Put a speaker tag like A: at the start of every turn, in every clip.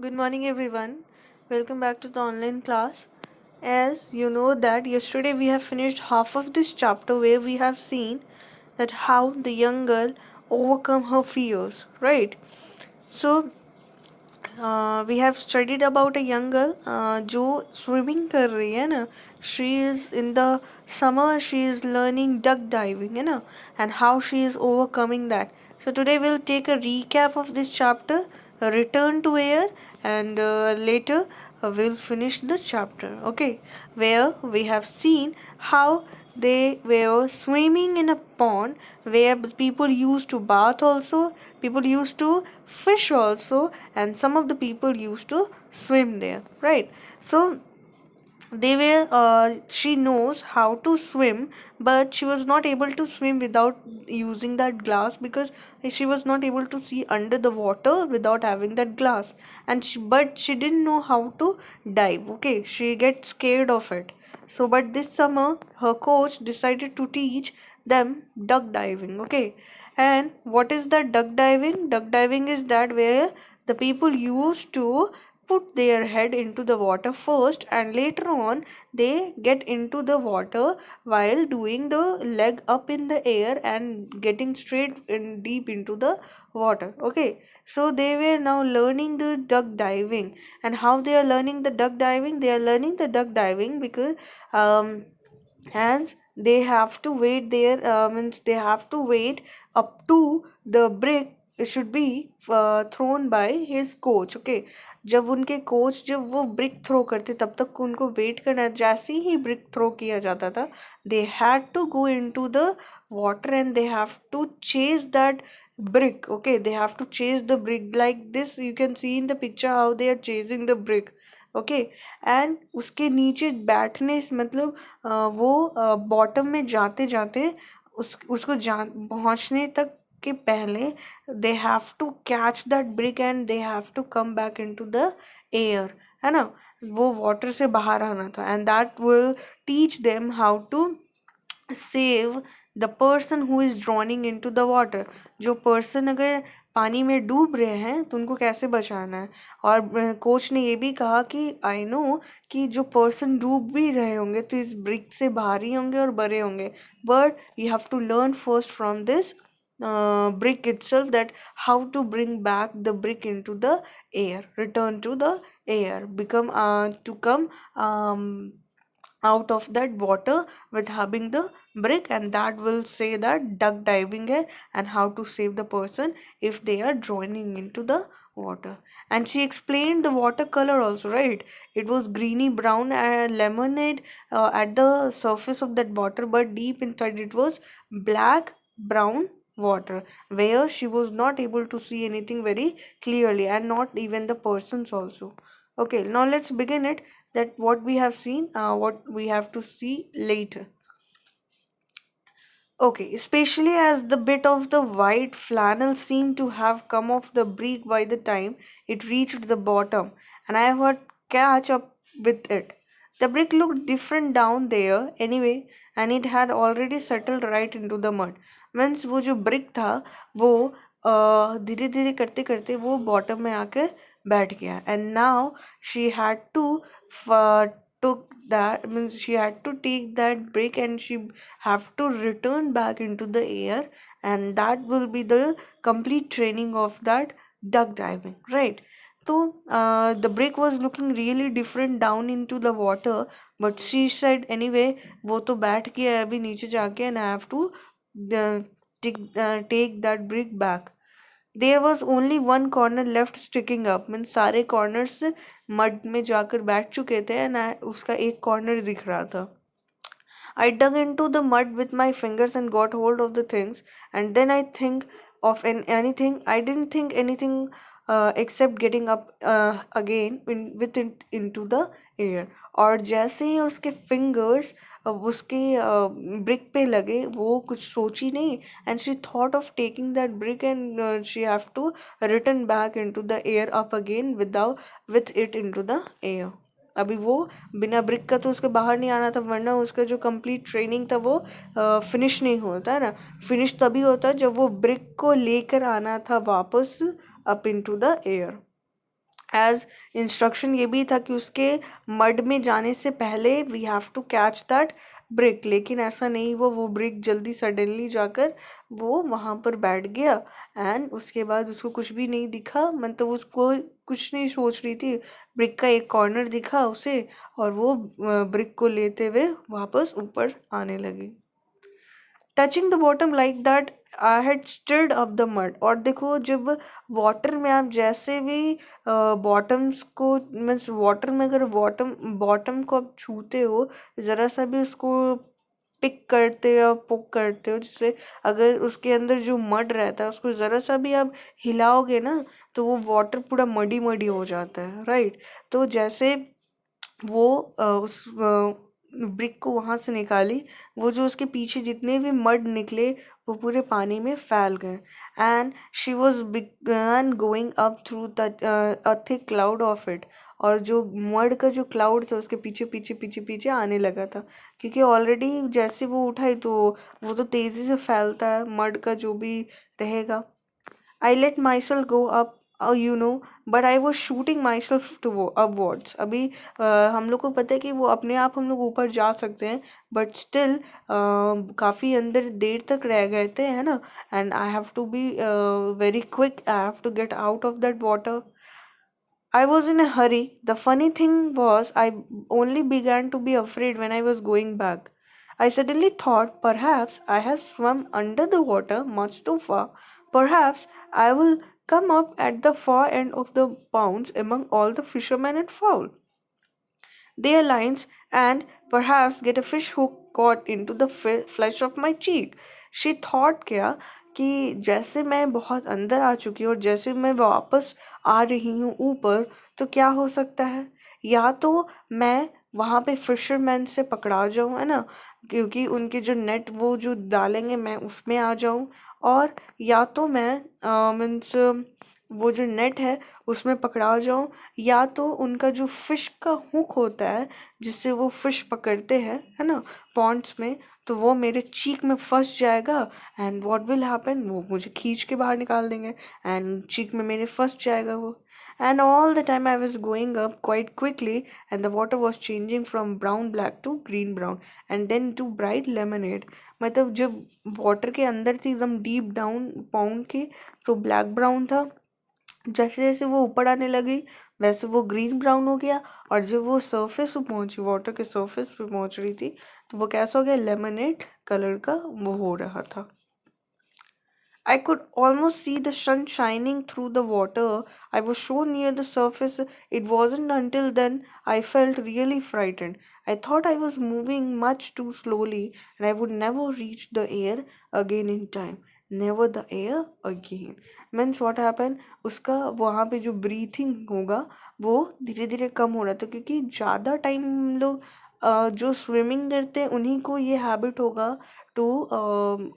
A: Good morning, everyone. Welcome back to the online class. As you know that yesterday we have finished half of this chapter where we have seen that how the young girl overcome her fears, right? So we have studied about a young girl जो swimming कर रही है ना. She is in the summer. She is learning duck diving, है ना, and how she is overcoming that. So today we'll take a recap of this chapter, return to air, and later we'll finish the chapter. Okay, where we have seen how they were swimming in a pond where people used to bath also, people used to fish also, and some of the people used to swim there, right? So she knows how to swim, but she was not able to swim without using that glass because she was not able to see under the water without having that glass. But she didn't know how to dive. Okay, she gets scared of it. So but this summer her coach decided to teach them duck diving. Okay, and what is the duck diving? Duck diving is that where the people used to put their head into the water first and later on they get into the water while doing the leg up in the air and getting straight and deep into the water. Okay, so they were now learning the duck diving. And how they are learning the duck diving? They are learning the duck diving because as they have to wait there, means they have to wait up to the brick should be thrown by his coach. Okay, जब उनके coach जब वो brick throw करते तब तक उनको wait करना. जैसे ही ब्रिक थ्रो किया जाता था they had to go into the water and they have to chase that brick. Okay, they have to chase the brick like this. You can see in the picture how they are chasing the brick. Okay, and उसके नीचे बैठने से मतलब वो bottom में जाते जाते उसको पहुंचने तक के पहले they have to catch that brick and they have to come back into the air, है ना. वो वाटर से बाहर आना था and that will teach them how to save the person who is drowning in to the water. जो person अगर पानी में डूब रहे हैं तो उनको कैसे बचाना है. और कोच ने ये भी कहा कि आई नो कि जो पर्सन डूब भी रहे होंगे तो इस ब्रिक से बाहर ही होंगे और बड़े होंगे, but you have to learn first from this brick itself, that how to bring back the brick into the air, return to the air, become to come out of that water with having the brick, and that will say that duck diving hai and how to save the person if they are drowning into the water. And she explained the watercolor also, right? It was greeny brown and lemonade at the surface of that water, but deep inside it was black brown water where she was not able to see anything very clearly, and not even the persons also. Okay, now let's begin it, that what we have seen, what we have to see later. Okay, especially as the bit of the white flannel seemed to have come off the brick by the time it reached the bottom, and I would catch up with it. The brick looked different down there anyway, and it had already settled right into the mud. Means वो जो brick था वो धीरे धीरे करते करते वो bottom में आकर बैठ गया. And now she had to took that, means she had to take that break and she have to return back into the air, and that will be the complete training of that duck diving, right? So the break was looking really different down into the water, but she said anyway वो तो बैठ गया है अभी नीचे जाके, and I have to take that brick back. There was only one corner left sticking up, mean सारे corners mud में जाकर बैठ चुके थे एंड उसका एक कॉर्नर दिख रहा था. I dug into the mud with my fingers and got hold of the things, and then I think of anything. I didn't think anything except getting up again with it into the air. और जैसे ही उसके fingers उसके brick पे लगे वो कुछ सोची नहीं, and she thought of taking that brick and she have to return back into the air up again with it into the air. अभी वो बिना ब्रिक का तो उसके बाहर नहीं आना था, वरना उसका जो कंप्लीट ट्रेनिंग था वो फिनिश नहीं होता है ना. फिनिश तभी होता है जब वो ब्रिक को लेकर आना था वापस up into the air. As instruction ये भी था कि उसके मड में जाने से पहले we have to catch that brick, लेकिन ऐसा नहीं हुआ। वो ब्रिक जल्दी सडनली जाकर वो वहाँ पर बैठ गया एंड उसके बाद उसको कुछ भी नहीं दिखा, मतलब उसको कुछ नहीं सोच रही थी, ब्रिक का एक कॉर्नर दिखा उसे और वो ब्रिक को लेते हुए वापस ऊपर आने लगी। Touching the bottom like that I had stirred up the mud. और देखो जब वाटर में आप जैसे भी बॉटम्स को मीन्स वाटर में अगर बॉटम बॉटम को आप छूते हो, ज़रा सा भी उसको पिक करते हो पुक करते हो, जिससे अगर उसके अंदर जो मड रहता है उसको ज़रा सा भी आप हिलाओगे ना तो वो वाटर पूरा मडी मडी हो जाता है, राइट। तो जैसे वो उस ब्रिक को वहां से निकाली, वो जो उसके पीछे जितने भी मड निकले वो पूरे पानी में फैल गए and she was began going up through a thick cloud of it. और जो मड का जो क्लाउड था उसके पीछे पीछे पीछे पीछे आने लगा था, क्योंकि ऑलरेडी जैसे वो उठाई तो वो तो तेजी से फैलता है मड का जो भी रहेगा। I let myself go up, but I was shooting myself to upwards. अभी हम लोग को पता है कि वो अपने आप हम लोग ऊपर जा सकते हैं, बट स्टिल काफ़ी अंदर देर तक रह गए थे, है ना। And I have to be very quick, I have to get out of that water. I was in a hurry. The funny thing was, I only began to be afraid when I was going back. I suddenly thought perhaps I have swum under the water much too far. Perhaps I will come up at the far end of the ponds among all the fishermen and fowl their lines, and perhaps get a fish hook caught into the flesh of my cheek. She thought क्या कि जैसे मैं बहुत अंदर आ चुकी हूँ और जैसे मैं वापस आ रही हूँ ऊपर, तो क्या हो सकता है, या तो मैं वहाँ पे फिशरमैन से पकड़ा जाऊँ, है ना, क्योंकि उनके जो नेट वो जो डालेंगे मैं उसमें आ जाऊँ, और या तो मैं मीन्स वो जो नेट है उसमें पकड़ा जाऊं, या तो उनका जो फिश का हुक होता है जिससे वो फिश पकड़ते हैं, है ना, पॉन्ड्स में, तो वो मेरे चीक में फंस जाएगा एंड व्हाट विल हैपन, वो मुझे खींच के बाहर निकाल देंगे एंड चीक में मेरे फंस जाएगा वो। And all the time I was going up quite quickly and the water was changing from brown black to green brown and then to bright lemonade. मतलब जब वाटर के अंदर थी एकदम डीप डाउन पाउंड के, तो ब्लैक ब्राउन था, जैसे जैसे वो ऊपर आने लगी वैसे वो ग्रीन ब्राउन हो गया, और जब वो सरफेस पे पहुंची, वाटर के सरफेस पे पहुंच रही थी, तो वो कैसा हो गया, लेमनेड कलर का वो हो रहा था। I could almost see the sun shining through the water. I was so near the surface. It wasn't until then I felt really frightened. I thought I was moving much too slowly and I would never reach the air again in time. Never the air again. Means what happened? उसका वहाँ पे जो breathing होगा वो धीरे धीरे कम हो रहा था, क्योंकि ज़्यादा टाइम हम लोग जो स्विमिंग करते हैं उन्हीं को ये हैबिट होगा टू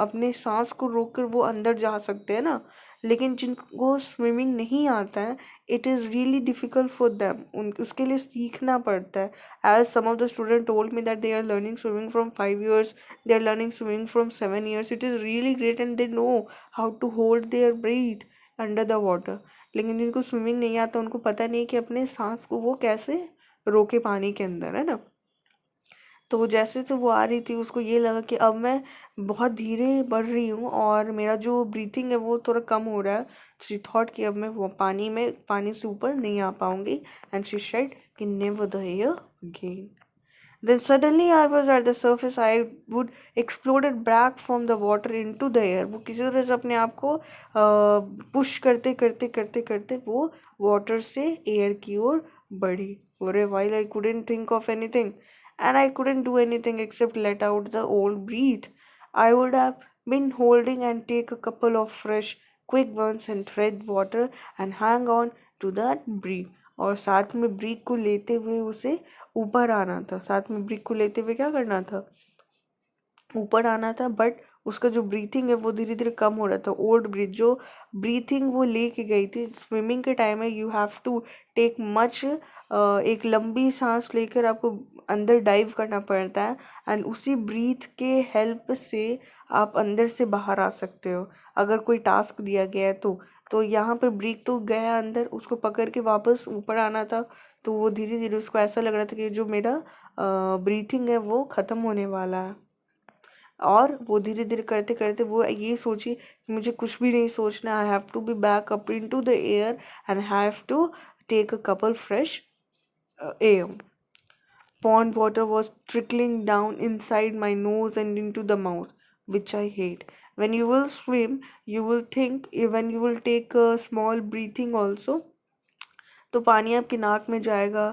A: अपने सांस को रोक कर वो अंदर जा सकते हैं ना। लेकिन जिनको स्विमिंग नहीं आता है, it is really difficult for them, उन उसके लिए सीखना पड़ता है। As some of the student told me that they are learning swimming from 5 years, they are learning swimming from 7 years, it is really great and they know how to hold their breath under the water. लेकिन जिनको swimming नहीं आता उनको पता नहीं कि अपने सांस को वो कैसे रोके पानी के अंदर, है ना। तो जैसे से वो आ रही थी उसको ये लगा कि अब मैं बहुत धीरे बढ़ रही हूँ और मेरा जो ब्रीथिंग है वो थोड़ा कम हो रहा है। शी थॉट कि अब मैं वो पानी से ऊपर नहीं आ पाऊंगी एंड शी सेड कि never the air again. Then suddenly I was at the surface. I would exploded back from the water into the air. वो किसी तरह से अपने आप को पुश करते करते करते करते वो वाटर से एयर की ओर बढ़ी। For a while I couldn't think of anything, and I couldn't do anything except let out the old breath. I would have been holding and take a couple of fresh, quick ones and tread water and hang on to that breath. और साथ में break को लेते हुए उसे ऊपर आना था, साथ में ब्रीक को लेते हुए क्या करना था, ऊपर आना था, बट उसका जो ब्रीथिंग है वो धीरे धीरे कम हो रहा था। ओल्ड ब्रीथ जो ब्रीथिंग वो लेके गई थी, स्विमिंग के टाइम में you have to take much, एक लंबी सांस लेकर आपको अंदर डाइव करना पड़ता है, एंड उसी ब्रीथ के हेल्प से आप अंदर से बाहर आ सकते हो अगर कोई टास्क दिया गया है तो यहाँ पर ब्रीथ तो गया अंदर, उसको पकड़ के वापस ऊपर आना था। तो वो धीरे धीरे उसको ऐसा लग रहा था कि जो मेरा ब्रीथिंग है वो ख़त्म होने वाला है, और वो धीरे धीरे करते करते वो ये सोची कि मुझे कुछ भी नहीं सोचना, I have to be back up in to the air and have to take a couple fresh air. Pond water was trickling down inside my nose and into the mouth, which I hate. When you will swim, you will think, when you will take a small breathing also, तो पानी आपकी नाक में जाएगा,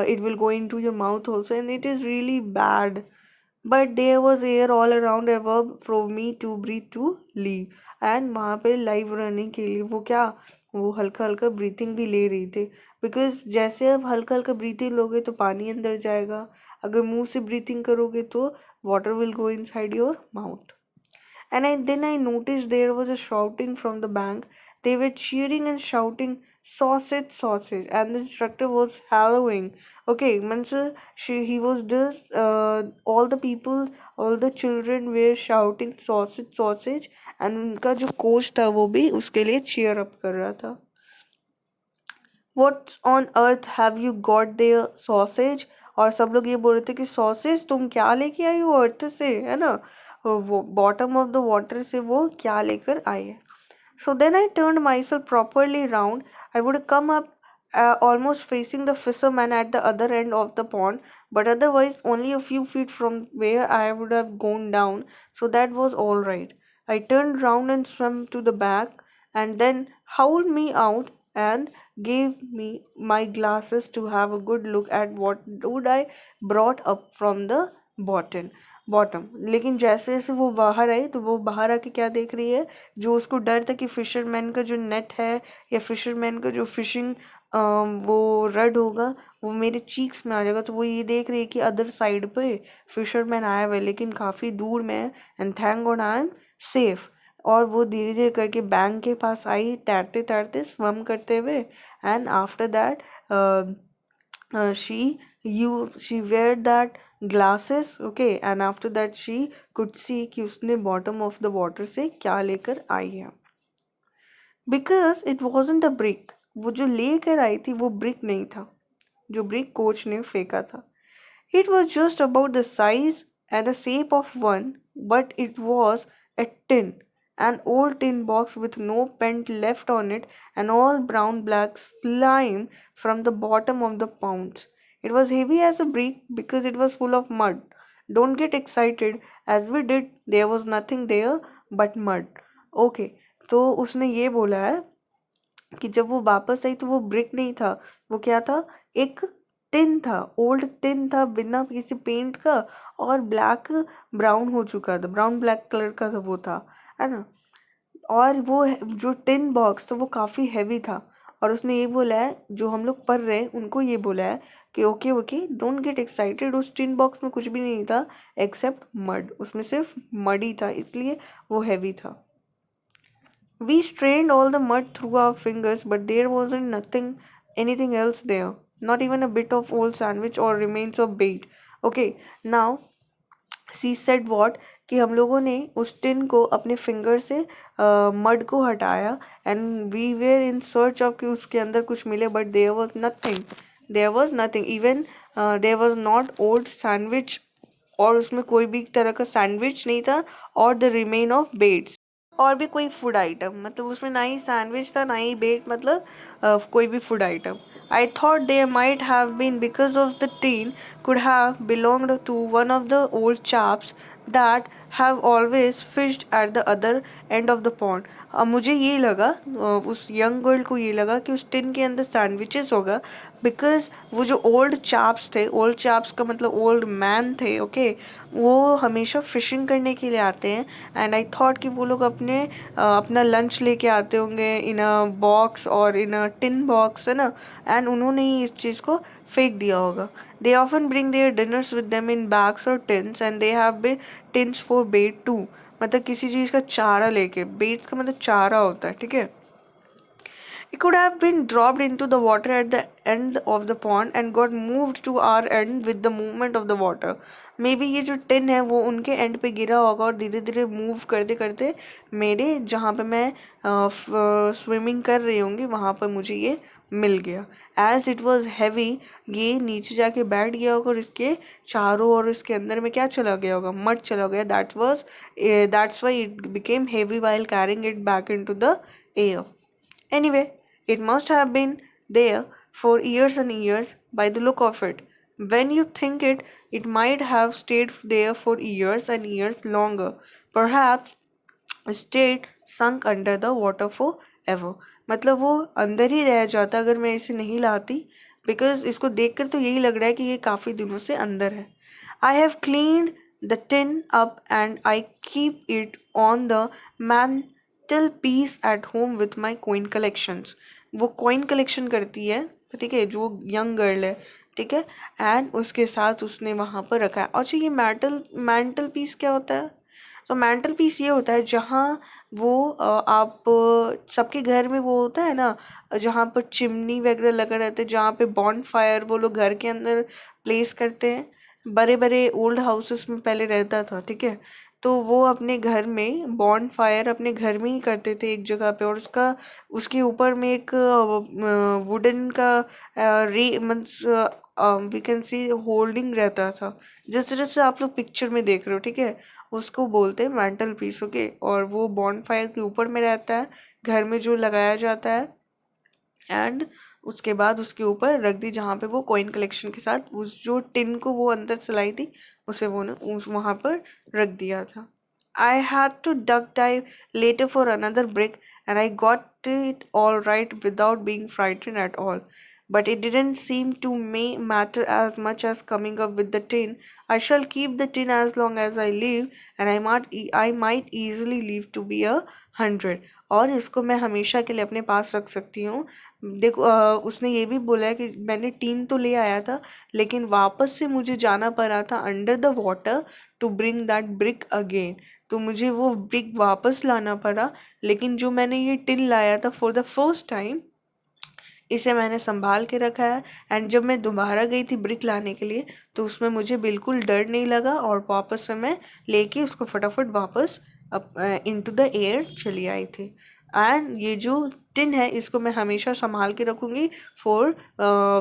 A: it will go into your mouth also, and it is really bad. But there was air all around above for me to breathe to leave. And वहाँ पे live रहने के लिए वो क्या, वो हल्का हल्का ब्रीथिंग भी ले रही थी, बिकॉज जैसे आप हल्का हल्का ब्रीथिंग लोगे तो पानी अंदर जाएगा, अगर मुंह से ब्रीथिंग करोगे तो water will go inside your mouth. Then I noticed there was a shouting from the bank. They were cheering and shouting, sausage, sausage, and the instructor was hallowing. Okay, means he was just all the people, all the children were shouting sausage, sausage, and उनका जो coach था वो भी उसके लिए cheer up कर रहा था. What on earth have you got there, sausage? और सब लोग ये बोल रहे थे कि सॉसेज तुम क्या लेके आई हो अर्थ से, है ना, वो बॉटम ऑफ द वाटर से वो क्या लेकर आए हैं. So then I turned myself properly round. I would come up almost facing the fisherman at the other end of the pond, but otherwise only a few feet from where I would have gone down, so that was all right. I turned round and swam to the back, and then howled me out and gave me my glasses to have a good look at what would I brought up from the bottom. लेकिन जैसे जैसे वो बाहर आई तो वो बाहर आके क्या देख रही है, जो उसको डर था कि फिशरमैन का जो नेट है या फिशरमैन का जो फिशिंग वो रड होगा वो मेरे चीक्स में आ जाएगा, तो वो ये देख रही है कि अदर साइड पे फिशरमैन आया हुआ है लेकिन काफ़ी दूर में है, and thank God I am safe. और वो धीरे धीरे करके बैंक के पास आई, तैरते तैरते स्वम करते हुए, and after that she wear that glasses, okay, and after that she could see कि उसने bottom of the water से क्या लेकर आई है. Because it wasn't a brick, वो जो लेकर आई थी वो brick नहीं था जो brick कोच ने फेंका था. It was just about the size and the shape of one, but it was a tin, an old tin box with no paint left on it and all brown black slime from the bottom of the pond. It was heavy as a brick because it was full of mud. Don't get excited, as we did, there was nothing there but mud. Okay, तो उसने ये बोला है कि जब वो वापस आई तो वो ब्रिक नहीं था, वो क्या था, एक टिन था, ओल्ड टिन था बिना किसी पेंट का, और ब्लैक ब्राउन हो चुका था, ब्राउन ब्लैक कलर का था वो था, है ना. और वो जो टिन बॉक्स था वो काफ़ी हैवी था, और उसने ये बोला है, जो हम लोग पढ़ रहे हैं उनको ये बोला है कि okay okay don't get excited, उस टिन बॉक्स में कुछ भी नहीं था एक्सेप्ट मड, उसमें सिर्फ मड ही था इसलिए वो हैवी था. We strained all the mud through our fingers, but there wasn't anything else there. Not even a bit of old sandwich or remains of bait. Okay, now she said what, कि हम लोगों ने उस tin को अपने finger से mud को हटाया, and we were in search of कि उसके अंदर कुछ मिले, but there was nothing even there was not old sandwich, और उसमें कोई भी तरह का सैंडविच नहीं था, और द रिमेन ऑफ बेट्स, और भी कोई फूड आइटम, मतलब उसमें ना ही सैंडविच था ना ही बेट, मतलब कोई भी food item. I thought they might have been because of the tin could have belonged to one of the old chaps that have always fished at the other end of the pond. अब मुझे ये लगा, उस young girl को ये लगा कि उस टिन के अंदर सैंडविचेस होगा, बिकॉज वो जो ओल्ड चाप्स थे, ओल्ड चाप्स का मतलब ओल्ड मैन थे, ओके, वो हमेशा फिशिंग करने के लिए आते हैं, एंड आई थॉट कि वो लोग अपना लंच लेके आते होंगे इन अ बॉक्स और इन अ टिन बॉक्स, है ना, एंड उन्होंने ही इस चीज़ को फेंक दिया होगा. They often bring their dinners with them in bags or tins and they have been tins for bait too. मतलब किसी चीज़ का चारा लेके, बेट्स का मतलब चारा होता है, ठीक है. It could have been dropped into the water at the end of the pond and got moved to our end with the movement of the water. Maybe ये जो टिन है वो उनके एंड पे गिरा होगा और धीरे धीरे मूव करते करते मेरे जहाँ पे मैं स्विमिंग कर रही होंगी वहाँ पर मुझे ये मिल गया. एज इट वॉज हैवी, ये नीचे जाके बैठ गया होगा और इसके चारों और इसके अंदर में क्या चला गया होगा, मड चला गया. That's why it became heavy while carrying it back into the air. Anyway, it must have been there for years and years by the look of it. When you think it, it might have stayed there for years and years longer. Perhaps stayed sunk under the water forever. मतलब वो अंदर ही रह जाता अगर मैं इसे नहीं लाती, बिकॉज इसको देखकर तो यही लग रहा है कि ये काफ़ी दिनों से अंदर है. I have cleaned the tin up and I keep it on the mantelpiece at home with my coin collections. वो coin collection करती है, ठीक है, जो यंग गर्ल है, ठीक है, एंड उसके साथ उसने वहाँ पर रखा है. अच्छा, ये मैंटल पीस क्या होता है? तो मैंटल पीस ये होता है जहाँ वो आप सबके घर में वो होता है ना, जहाँ पर चिमनी वगैरह लगा रहता है, जहाँ पे बॉन फायर वो लोग घर के अंदर प्लेस करते हैं. बड़े बड़े ओल्ड हाउसेस में पहले रहता था, ठीक है. तो वो अपने घर में बॉन फायर अपने घर में ही करते थे एक जगह पे, और उसके ऊपर में एक वुडन का रे means we can see holding रहता था, जिस तरह से आप लोग पिक्चर में देख रहे हो, ठीक है. उसको बोलते हैं मैंटल पीस, ओके. और वो बॉन फायर के ऊपर में रहता है, घर में जो लगाया जाता है, एंड उसके बाद उसके ऊपर रख दी जहाँ पे वो कॉइन कलेक्शन के साथ उस जो टिन को वो अंदर चलाई थी उसे वो उस वहाँ पर रख दिया था. I had to duck dive later for another brick and I got it all right without being frightened at all. But it didn't seem to matter as much as coming up with the tin. I shall keep the tin as long as I live and I might easily live to be 100. और इसको मैं हमेशा के लिए अपने पास रख सकती हूँ. देखो उसने ये भी बोला है कि मैंने टीन तो ले आया था लेकिन वापस से मुझे जाना पड़ा था under the water to bring that brick again. तो मुझे वो ब्रिक वापस लाना पड़ा, लेकिन जो मैंने ये टिन लाया था फॉर द फर्स्ट टाइम, इसे मैंने संभाल के रखा है. एंड जब मैं दोबारा गई थी ब्रिक लाने के लिए तो उसमें मुझे बिल्कुल डर नहीं लगा और वापस से मैं लेके उसको फटाफट वापस इनटू द एयर चली आई थी. एंड ये जो टिन है इसको मैं हमेशा संभाल के रखूँगी for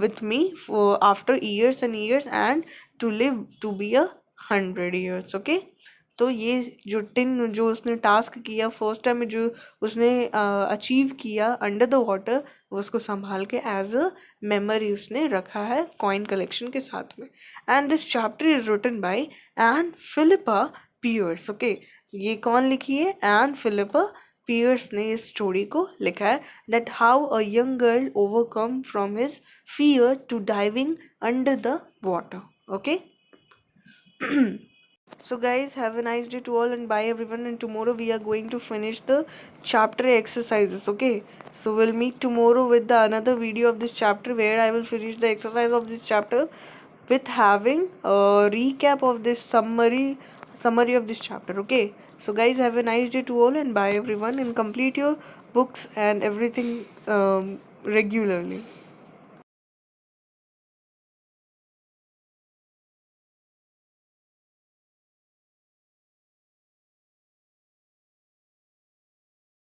A: with me after years and years and to live to be 100 years, okay. तो ये जो टिन जो उसने टास्क किया फर्स्ट टाइम में, जो उसने अचीव किया अंडर द वाटर, वो उसको संभाल के एज अ मेमोरी उसने रखा है कॉइन कलेक्शन के साथ में. And this chapter is written by an Philippa Pearce, okay. ये कौन लिखी है? एन फिलिपा पियर्स ने इस स्टोरी को लिखा है. That how a young girl overcome from his fear to diving under the water, okay. So guys, have a nice day to all and bye everyone, and tomorrow we are going to finish the chapter exercises, okay. So we'll meet tomorrow with the another video of this chapter where I will finish the exercise of this chapter with having a recap of this summary of this chapter, okay. So guys, have a nice day to all and bye everyone, and complete your books and everything regularly.